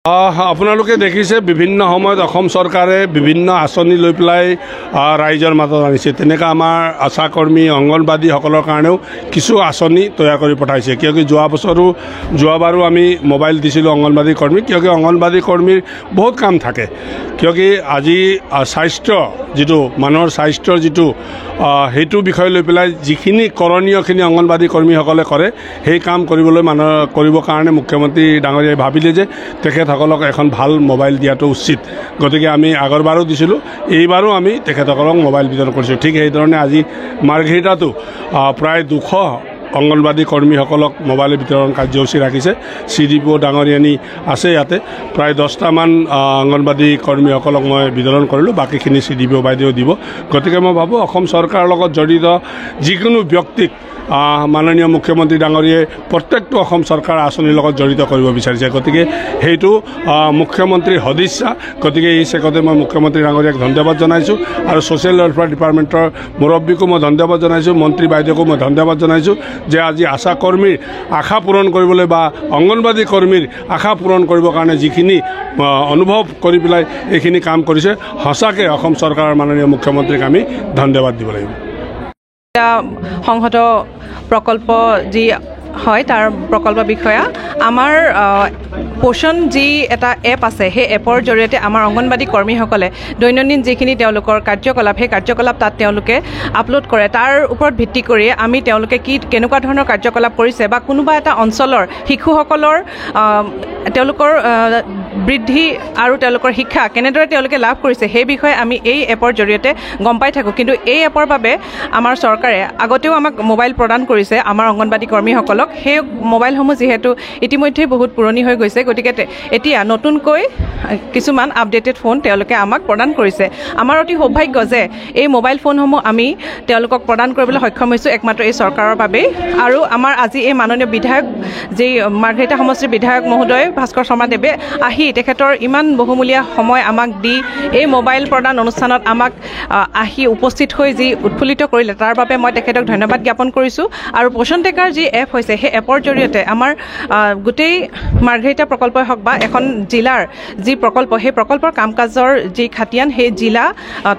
আপোনালোকে দেখিছে বিভিন্ন সময়ত অসম চৰকাৰে বিভিন্ন আঁচনি লৈ পেলাই ৰাইজৰ মাজত আনিছে। তেনেকৈ আমাৰ আশা কৰ্মী অংগনবাদীসকলৰ কাৰণেও কিছু আঁচনি তৈয়াৰ কৰি পঠাইছে। কিয় যোৱাবাৰো আমি মোবাইল দিছিলোঁ অংগনবাদী কৰ্মী, কিয় অংগনবাদী কৰ্মীৰ বহুত কাম থাকে। কিয় আজি স্বাস্থ্য যিটো মানুহৰ স্বাস্থ্যৰ যিটো সেইটো বিষয় লৈ পেলাই যিখিনি কৰণীয়খিনি অংগনবাদী কৰ্মীসকলে কৰে, সেই কাম কৰিবৰ কাৰণে মুখ্যমন্ত্ৰী ডাঙৰীয়াই ভাবিলে যে তেখেতসকলক এখন ভাল মোবাইল দিয়াটো উচিত। গতিকে আমি আগৰবাৰো দিছিলোঁ, এইবাৰো আমি তেখেতসকলক মোবাইল বিতৰণ কৰিছোঁ। ঠিক সেইধৰণে আজি মাৰ্ঘেৰিটাতো প্ৰায় 200 অংগনবাদী কৰ্মীসকলক মোবাইল বিতৰণ কাৰ্যসূচী ৰাখিছে। CDPO ডাঙৰীয়ানী আছে ইয়াতে, প্ৰায় 10টামান অংগনবাদী কৰ্মীসকলক মই বিতৰণ কৰিলোঁ, বাকীখিনি CDPO বাইদেউ দিব। গতিকে মই ভাবোঁ অসম চৰকাৰৰ লগত জড়িত যিকোনো ব্যক্তিক মাননীয় মুখ্যমন্ত্ৰী ডাঙৰীয়াই প্ৰত্যেকটো অসম চৰকাৰৰ আঁচনিৰ লগত জড়িত কৰিব বিচাৰিছে। গতিকে সেইটো মুখ্যমন্ত্ৰীৰ সদিচ্ছা। গতিকে এই চেগতে মই মুখ্যমন্ত্ৰী ডাঙৰীয়াক ধন্যবাদ জনাইছোঁ আৰু ছ'চিয়েল ৱেলফেয়াৰ ডিপাৰ্টমেণ্টৰ মুৰব্বীকো মই ধন্যবাদ জনাইছোঁ, মন্ত্ৰী বাইদেউকো মই ধন্যবাদ জনাইছোঁ যে আজি আশা কৰ্মীৰ আশা পূৰণ কৰিবলৈ বা অংগনবাদী কৰ্মীৰ আশা পূৰণ কৰিবৰ কাৰণে যিখিনি অনুভৱ কৰি পেলাই এইখিনি কাম কৰিছে, সঁচাকৈ অসম চৰকাৰৰ মাননীয় মুখ্যমন্ত্ৰীক আমি ধন্যবাদ দিব লাগিব। সংহত প্ৰকল্প যি হয় তাৰ প্ৰকল্প বিষয়া আমাৰ পোষণ যি এটা এপ আছে, সেই এপৰ জৰিয়তে আমাৰ অংগনবাদী কৰ্মীসকলে দৈনন্দিন যিখিনি তেওঁলোকৰ কাৰ্যকলাপ, সেই কাৰ্যকলাপ তাত তেওঁলোকে আপলোড কৰে। তাৰ ওপৰত ভিত্তি কৰি আমি তেওঁলোকে কেনেকুৱা ধৰণৰ কাৰ্যকলাপ কৰিছে বা কোনোবা এটা অঞ্চলৰ শিশুসকলৰ তেওঁলোকৰ বৃদ্ধি আৰু তেওঁলোকৰ শিক্ষা কেনেদৰে তেওঁলোকে লাভ কৰিছে, সেই বিষয়ে আমি এই এপৰ জৰিয়তে গম পাই থাকোঁ। কিন্তু এই এপৰ বাবে আমাৰ চৰকাৰে আগতেও আমাক মোবাইল প্ৰদান কৰিছে আমাৰ অংগনবাদী কৰ্মীসকলক। সেই মোবাইলসমূহ যিহেতু ইতিমধ্যেই বহুত পুৰণি হৈ গৈছে, গতিকে এতিয়া নতুনকৈ কিছুমান আপডেটেড ফোন তেওঁলোকে আমাক প্ৰদান কৰিছে। আমাৰ অতি সৌভাগ্য যে এই মোবাইল ফোনসমূহ আমি তেওঁলোকক প্ৰদান কৰিবলৈ সক্ষম হৈছোঁ একমাত্ৰ এই চৰকাৰৰ বাবেই। আৰু আমাৰ আজি এই মাননীয় বিধায়ক যি মাৰ্ঘেৰিটা সমষ্টিৰ বিধায়ক মহোদয় ভাস্কৰ শৰ্মাদেৱে আহি তেখেতৰ ইমান বহুমূলীয়া সময় আমাক দি এই মোবাইল প্ৰদান অনুষ্ঠানত আমাক আহি উপস্থিত হৈ যি উৎফুল্লিত কৰিলে, তাৰ বাবে মই তেখেতক ধন্যবাদ জ্ঞাপন কৰিছোঁ। আৰু পোষণ টেকাৰ যি এপ হৈছে, সেই এপৰ জৰিয়তে আমাৰ গোটেই মাৰ্ঘেৰিটা প্ৰকল্পই হওক বা এখন জিলাৰ যি প্ৰকল্প, সেই প্ৰকল্পৰ কাম কাজৰ যি খাতিয়ান, সেই জিলা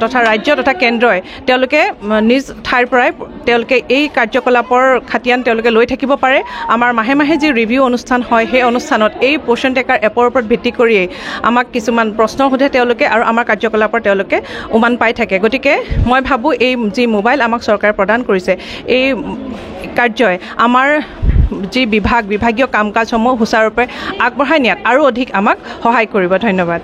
তথা ৰাজ্য তথা কেন্দ্ৰই তেওঁলোকে নিজ ঠাইৰ পৰাই তেওঁলোকে এই কাৰ্যকলাপৰ খাতিয়ান তেওঁলোকে লৈ থাকিব পাৰে। আমাৰ মাহে মাহে যি ৰিভিউ অনুষ্ঠান হয়, সেই অনুষ্ঠানত এই পোষণ টেকাৰ এপৰ ওপৰত ভিত্তি কৰিয়েই আমাক কিছুমান প্ৰশ্ন সোধে তেওঁলোকে আৰু আমাৰ কাৰ্যকলাপৰ তেওঁলোকে উমান পাই থাকে। গতিকে মই ভাবোঁ এই যি মোবাইল আমাক চৰকাৰে প্ৰদান কৰিছে, এই কাৰ্যই আমাৰ যি বিভাগীয় কাম কাজসমূহ সুচাৰুৰূপে আগবঢ়াই নিয়াত আৰু অধিক আমাক সহায় কৰিব। ধন্যবাদ।